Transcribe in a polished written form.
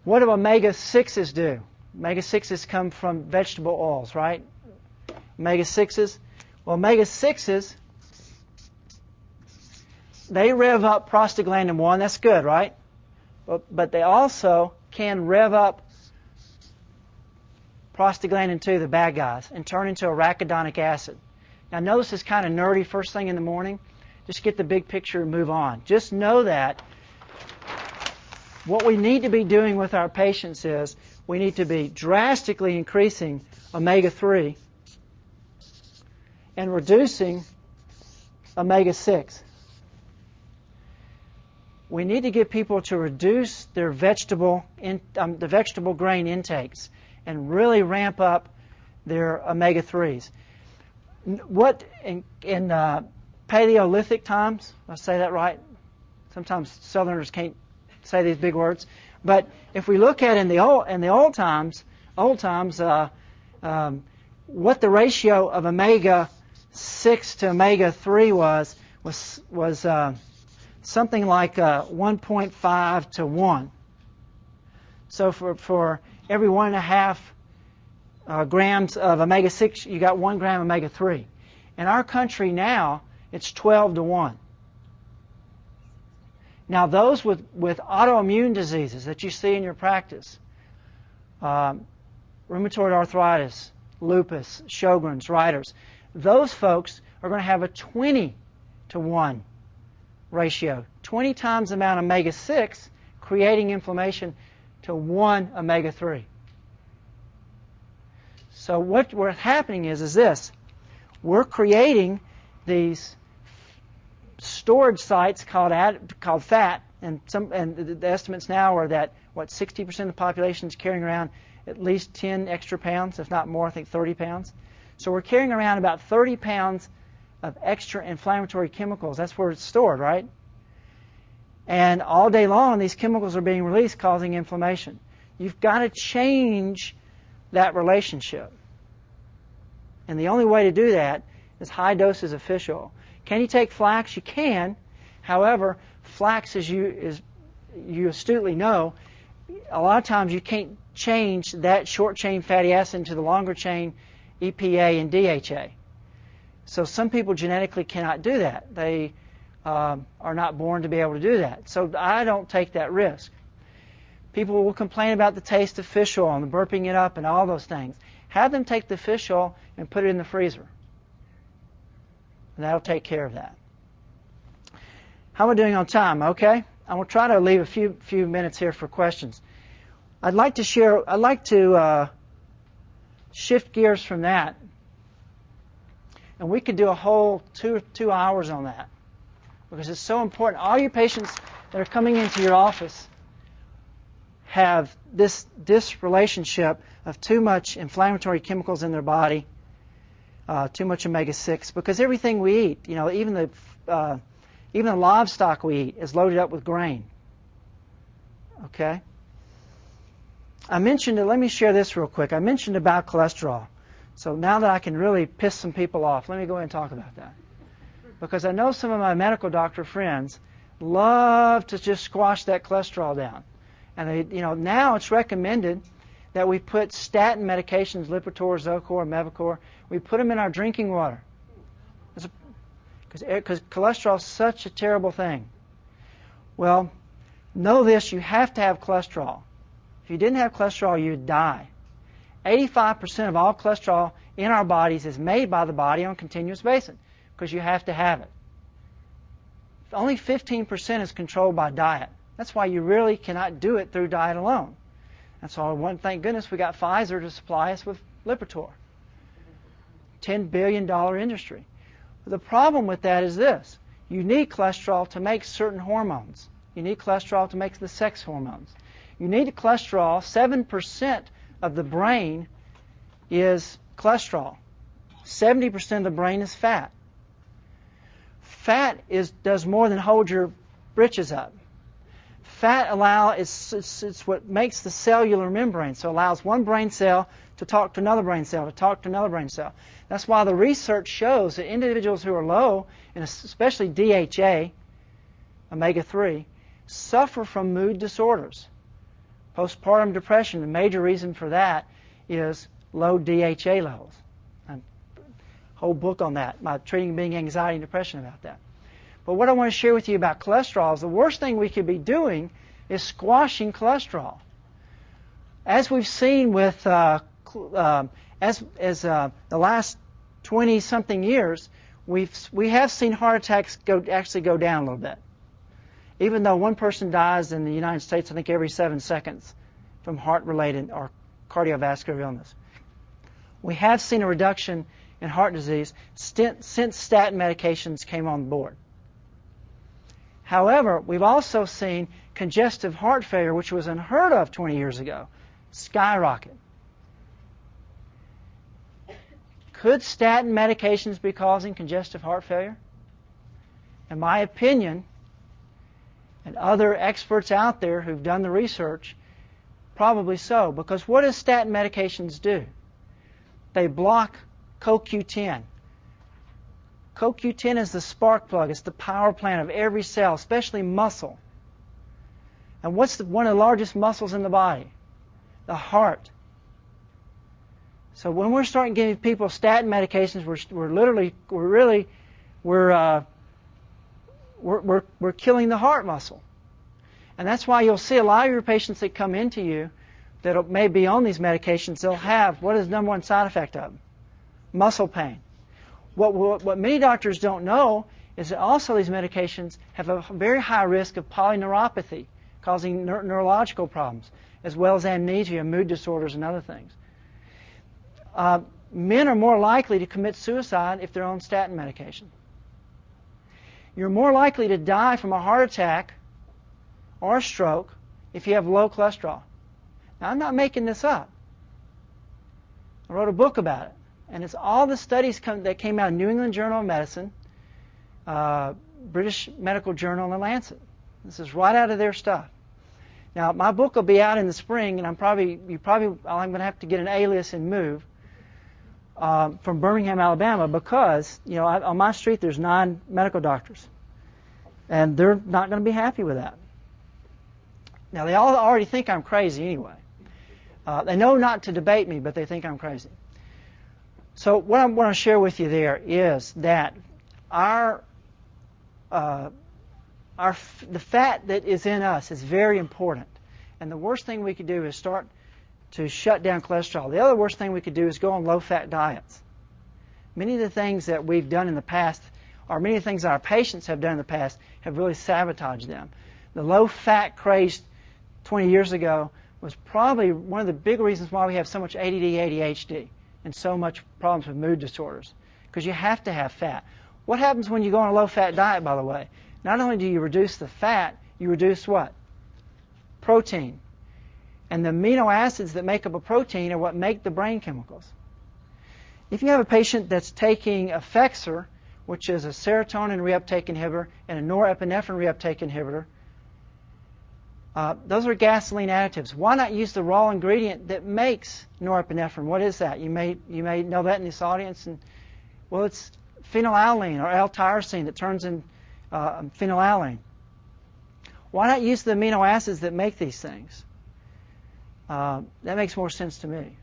What do omega-6s do? Omega-6s come from vegetable oils, right? Omega-6s. Well, omega-6s, they rev up prostaglandin 1. That's good, right? But they also can rev up prostaglandin 2, the bad guys, and turn into arachidonic acid. Now, notice it's kind of nerdy first thing in the morning. Just get the big picture and move on. Just know that what we need to be doing with our patients is we need to be drastically increasing omega-3 and reducing omega-6. We need to get people to reduce their the vegetable grain intakes and really ramp up their omega-3s. What in Paleolithic times, I say that right? Sometimes Southerners can't say these big words. But if we look at in the old times, what the ratio of omega-6 to omega-3 was something like 1.5 to 1. So for every 1.5 grams of omega-6, you got 1 gram of omega-3. In our country now, it's 12 to 1. Now, those with autoimmune diseases that you see in your practice, rheumatoid arthritis, lupus, Sjogren's, Reiter's, those folks are going to have a 20 to 1 ratio. 20 times the amount of omega-6 creating inflammation to 1 omega-3. So what's happening is this. We're creating these storage sites called fat, and the estimates now are that 60% of the population is carrying around at least 10 extra pounds, if not more, I think 30 pounds. So we're carrying around about 30 pounds of extra inflammatory chemicals. That's where it's stored, right? And all day long, these chemicals are being released, causing inflammation. You've got to change that relationship. And the only way to do that is high doses of fish oil. Can you take flax? You can. However, flax, as you astutely know, a lot of times you can't change that short-chain fatty acid into the longer-chain EPA and DHA. So some people genetically cannot do that. They are not born to be able to do that. So I don't take that risk. People will complain about the taste of fish oil and burping it up and all those things. Have them take the fish oil and put it in the freezer. And that'll take care of that. How am I doing on time? Okay. I'm going to try to leave a few minutes here for questions. I'd like to shift gears from that. And we could do a whole two hours on that, because it's so important. All your patients that are coming into your office have this relationshthe of too much inflammatory chemicals in their body, too much omega-6, because everything we eat, even the livestock we eat is loaded up with grain. Okay? Let me share this real quick. I mentioned about cholesterol. So now that I can really piss some people off, let me go ahead and talk about that. Because I know some of my medical doctor friends love to just squash that cholesterol down. And now it's recommended that we put statin medications, Lipitor, Zocor, Mevacor, we put them in our drinking water. Because cholesterol is such a terrible thing. Well, know this, you have to have cholesterol. If you didn't have cholesterol, you'd die. 85% of all cholesterol in our bodies is made by the body on a continuous basis, because you have to have it. Only 15% is controlled by diet. That's why you really cannot do it through diet alone. That's why, thank goodness, we got Pfizer to supply us with Lipitor. $10 billion industry. The problem with that is this. You need cholesterol to make certain hormones. You need cholesterol to make the sex hormones. You need cholesterol. 7% of the brain is cholesterol. 70% of the brain is fat. Fat does more than hold your britches up. Fat it's what makes the cellular membrane. So it allows one brain cell to talk to another brain cell, to talk to another brain cell. That's why the research shows that individuals who are low, and especially DHA, omega-3, suffer from mood disorders. Postpartum depression, the major reason for that is low DHA levels. A whole book on that, my Treating Being Anxiety and Depression about that. But what I want to share with you about cholesterol is the worst thing we could be doing is squashing cholesterol. As we've seen with the last 20-something years, we have seen heart attacks actually go down a little bit. Even though one person dies in the United States, I think every 7 seconds from heart-related or cardiovascular illness. We have seen a reduction in heart disease since statin medications came on board. However, we've also seen congestive heart failure, which was unheard of 20 years ago, skyrocket. Could statin medications be causing congestive heart failure? In my opinion, and other experts out there who've done the research, probably so. Because what does statin medications do? They block CoQ10. CoQ10 is the spark plug. It's the power plant of every cell, especially muscle. And what's one of the largest muscles in the body? The heart. So when we're starting giving people statin medications, we're killing the heart muscle. And that's why you'll see a lot of your patients that come into you that may be on these medications, they'll have, what is the number one side effect of them? Muscle pain. What many doctors don't know is that also these medications have a very high risk of polyneuropathy, causing neurological problems, as well as amnesia, mood disorders, and other things. Men are more likely to commit suicide if they're on statin medication. You're more likely to die from a heart attack or a stroke if you have low cholesterol. Now, I'm not making this up. I wrote a book about it. And it's all the studies that came out of New England Journal of Medicine, British Medical Journal, and The Lancet. This is right out of their stuff. Now, my book will be out in the spring, and I'm going to have to get an alias and move from Birmingham, Alabama, because on my street there's 9 medical doctors, and they're not going to be happy with that. Now, they all already think I'm crazy anyway. They know not to debate me, but they think I'm crazy. So what I want to share with you there is that the fat that is in us is very important. And the worst thing we could do is start to shut down cholesterol. The other worst thing we could do is go on low-fat diets. Many of the things that we've done in the past, or many of the things that our patients have done in the past, have really sabotaged them. The low-fat craze 20 years ago was probably one of the big reasons why we have so much ADD, ADHD, and so much problems with mood disorders, because you have to have fat. What happens when you go on a low-fat diet, by the way? Not only do you reduce the fat, you reduce what? Protein. And the amino acids that make up a protein are what make the brain chemicals. If you have a patient that's taking a Effexor, which is a serotonin reuptake inhibitor and a norepinephrine reuptake inhibitor, those are gasoline additives. Why not use the raw ingredient that makes norepinephrine? What is that? You may know that in this audience. Well, it's phenylalanine or L-tyrosine that turns in phenylalanine. Why not use the amino acids that make these things? That makes more sense to me.